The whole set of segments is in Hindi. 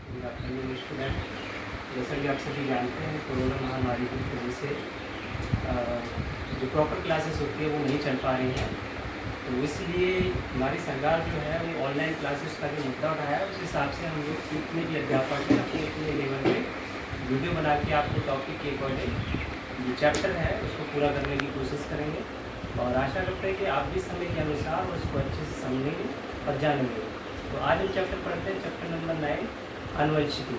Good afternoon student. जैसा कि आप सभी जानते हैं, कोरोना महामारी की वजह से जो प्रॉपर क्लासेस होती है वो नहीं चल पा रही हैं। तो इसलिए हमारी सरकार जो है वो ऑनलाइन क्लासेस का जो मुद्दा उठाया है, उस हिसाब से हम लोग जितने भी अध्यापक हैं अपने अपने लेवल पे वीडियो बना के आपको टॉपिक के अकॉर्डिंग जो चैप्टर है उसको पूरा करने की कोशिश करेंगे। और आशा करते हैं कि आप भी समय के अनुसार उसको अच्छे से समझेंगे और जानेंगे। तो आज हम चैप्टर पढ़ते हैं, चैप्टर नंबर 9, आनुवंशिकी।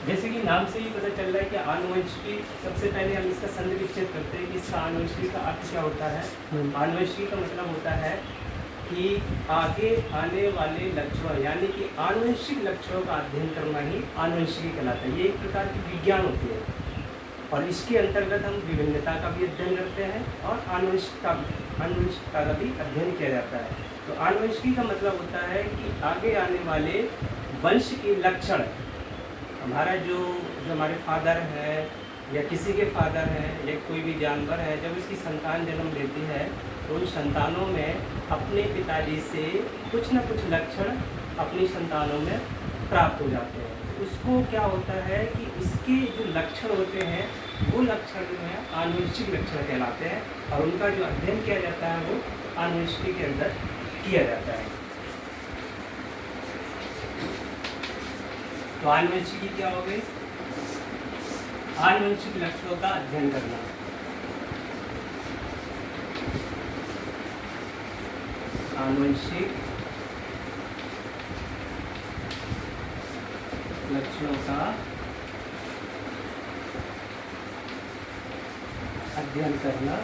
जैसे कि नाम से ही पता चल रहा है कि आनुवंशिकी, सबसे पहले हम इसका संक्षिप्त करते हैं कि इसका आनुवंशिकी का अर्थ क्या होता है। आनुवंशिकी का मतलब होता है कि आगे आने वाले लक्षणों यानी कि आनुवंशिक लक्षणों का अध्ययन करना ही आनुवंशिकी कहलाता है। ये एक प्रकार की विज्ञान होती है और इसके अंतर्गत हम विभिन्नता का भी अध्ययन करते हैं और आनुवंशिकता का भी अध्ययन किया जाता है। तो आनुवंशिकी का मतलब होता है कि आगे आने वाले वंश के लक्षण, हमारा जो हमारे फादर है या किसी के फादर हैं या कोई भी जानवर है, जब उसकी संतान जन्म लेती है तो उन संतानों में अपने पिताजी से कुछ न कुछ लक्षण अपनी संतानों में प्राप्त हो जाते हैं। उसको क्या होता है कि इसके जो लक्षण होते हैं वो लक्षण जो है आनुवंशिक लक्षण कहलाते हैं और उनका जो अध्ययन किया जाता है वो आनुवंशिकी के अंदर किया जाता है। तो आनुवंशिकी क्या हो गई? आनुवंशिक लक्षणों का अध्ययन करना। आनुवंशिक लक्षणों का अध्ययन करना।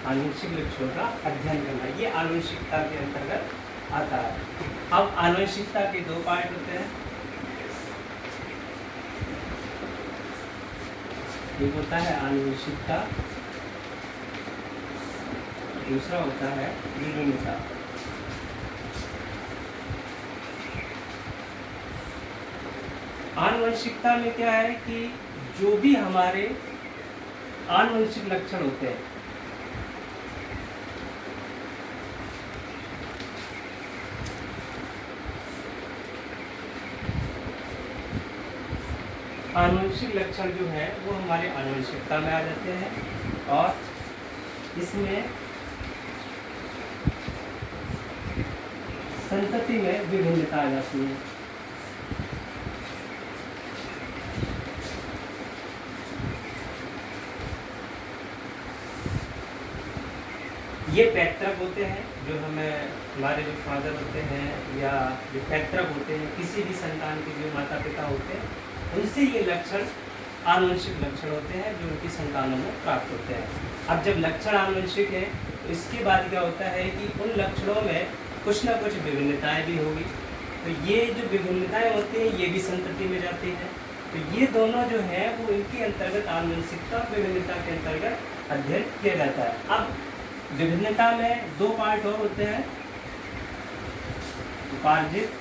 आनुवंशिक लक्षणों का अध्ययन करना, ये आनुवंशिकता के अंतर्गत आता है। अब आनुवंशिकता के दो पार्ट होते हैं। एक होता है आनुवंशिकता, दूसरा होता है विभिन्नता। आनुवंशिकता में क्या है कि जो भी हमारे आनुवंशिक लक्षण होते हैं, आनुवंशिक लक्षण जो है वो हमारे आनुवंशिकता में आ जाते हैं और इसमें संतति में विभिन्नता आ जाती है। ये पैतृक होते हैं, जो हमारे जो फादर होते हैं या जो पैतृक होते हैं, किसी भी संतान के जो माता पिता होते हैं, उनसे ये लक्षण आनुवंशिक लक्षण होते हैं जो उनकी संतानों में प्राप्त होते हैं। अब जब लक्षण आनुवंशिक है तो इसके बाद क्या होता है कि उन लक्षणों में कुछ ना कुछ विभिन्नताएं भी होगी। तो ये जो विभिन्नताएं होती हैं ये भी संतति में जाती हैं। तो ये दोनों जो है वो इनके अंतर्गत आनुवंशिकता और विभिन्नता के अंतर्गत अध्ययन किया जाता है। अब विभिन्नता में दो पार्ट और होते हैं, उपार्जित,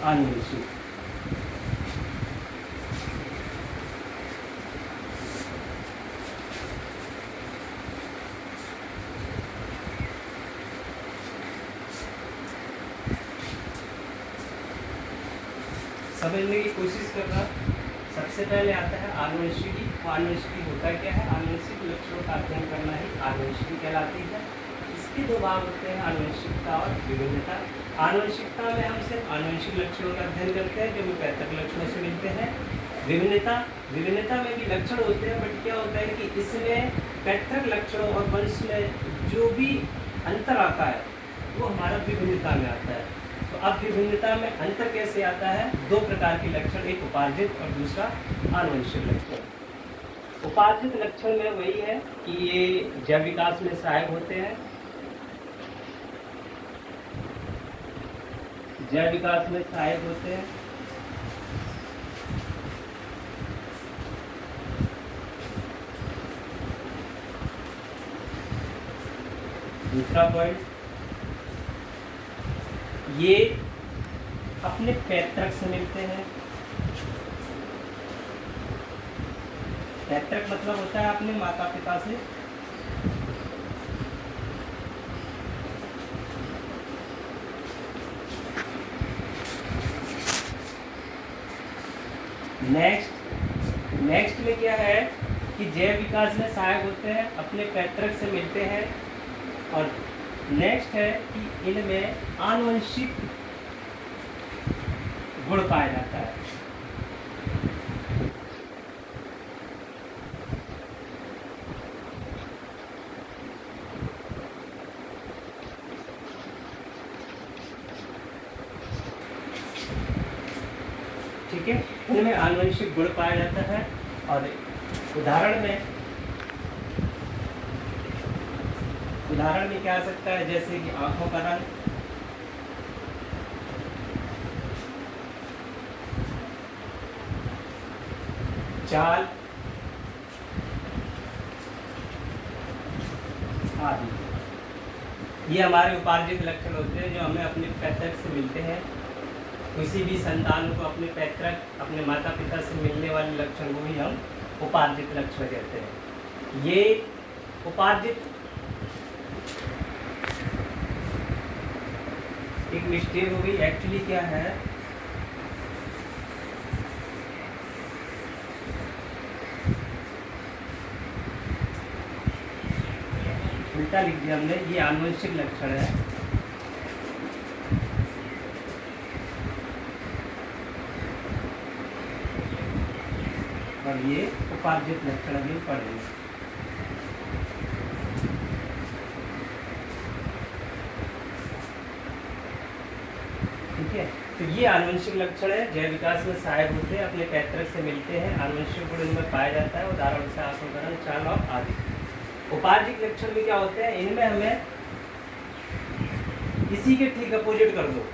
आनुवंशिक। समझने की कोशिश करना। सबसे पहले आता है आनुवंशिकी। आनुवंशिकी होता क्या है? आनुवंशिक लक्षणों का अध्ययन करना ही आनुवंशिकी कहलाती है। इसके दो भाग होते हैं, आनुवंशिकता और विभिन्नता। आनुवंशिकता में हम सिर्फ आनुवंशिक लक्षणों का अध्ययन करते हैं जो हमें पैतृक लक्षणों से मिलते हैं। विभिन्नता में भी लक्षण होते हैं, बट क्या होता है कि इसमें पैतृक लक्षणों और वंश में जो भी अंतर आता है वो हमारा विभिन्नता में आता है। तो अब विभिन्नता में अंतर कैसे आता है? दो प्रकार के लक्षण, एक उपार्जित और दूसरा आनुवंशिक लक्षण। उपार्जित लक्षण में वही है कि ये जैव विकास में सहायक होते हैं, जैव विकास में सहायक होते हैं। दूसरा पॉइंट, ये अपने पैतृक से मिलते हैं। पैतृक मतलब होता है अपने माता पिता से। नेक्स्ट में क्या है कि जैव विकास में सहायक होते हैं, अपने पैतृक से मिलते हैं। और नेक्स्ट है कि इनमें आनुवंशिक गुण पाया जाता है। ठीक है, इनमें आनुवंशिक गुण पाया जाता है। और उदाहरण में क्या आ सकता है, जैसे कि आंखों का रंग, चाल आदि। ये हमारे उपार्जित लक्षण होते हैं जो हमें अपने पैतृक से मिलते हैं। किसी भी संतान को अपने पैतृक, अपने माता पिता से मिलने वाले लक्षण को ही हम उपार्जित लक्षण कहते हैं। ये उपार्जित एक मिस्टेक हो गई, एक्चुअली क्या है, उल्टा लिख दिया हमने। ये आनुवंशिक लक्षण है, और ये उपार्जित लक्षण अभी पढ़ेंगे। ठीक है, तो ये आनुवंशिक लक्षण है, जैव विकास में सहायक होते हैं, अपने पैतृक से मिलते हैं, आनुवंशिक गुण इनमें पाया जाता है। उदाहरण से आंखों का रंग, चाल और आदि। उपार्जित लक्षण में क्या होते हैं, इनमें हमें इसी के ठीक अपोजिट कर दो,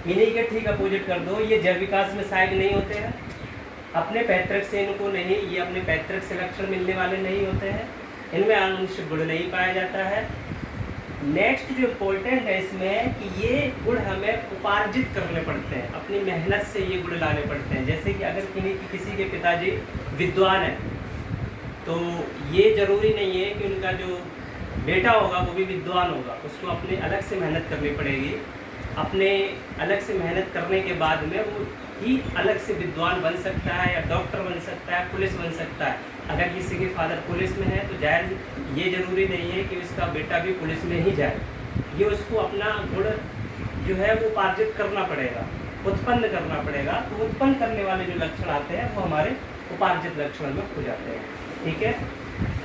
इन्हीं के ठीक अपोजिट कर दो। ये जैव विकास में सहायक नहीं होते हैं, अपने पैतृक से इनको नहीं, ये अपने पैतृक से लक्षण मिलने वाले नहीं होते हैं, इनमें आनुवंशिक गुण नहीं पाया जाता है। नेक्स्ट जो इम्पोर्टेंट है इसमें कि ये गुण हमें उपार्जित करने पड़ते हैं, अपनी मेहनत से ये गुण लाने पड़ते हैं। जैसे कि अगर किसी के पिताजी विद्वान है तो ये जरूरी नहीं है कि उनका जो बेटा होगा वो भी विद्वान होगा, उसको अपने अलग से मेहनत करनी पड़ेगी। अपने अलग से मेहनत करने के बाद में वो ही अलग से विद्वान बन सकता है, या डॉक्टर बन सकता है, पुलिस बन सकता है। अगर किसी के फादर पुलिस में है तो जायज़ ये ज़रूरी नहीं है कि उसका बेटा भी पुलिस में ही जाए। ये उसको अपना गुण जो है वो उपार्जित करना पड़ेगा, उत्पन्न करना पड़ेगा। तो उत्पन्न करने वाले जो लक्षण आते हैं वो हमारे उपार्जित लक्षण में हो जाते हैं। ठीक है,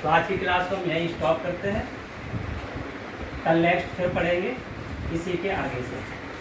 तो आज की क्लास को हम यहीं स्टॉप करते हैं, कल नेक्स्ट फिर पढ़ेंगे इसी के आगे से।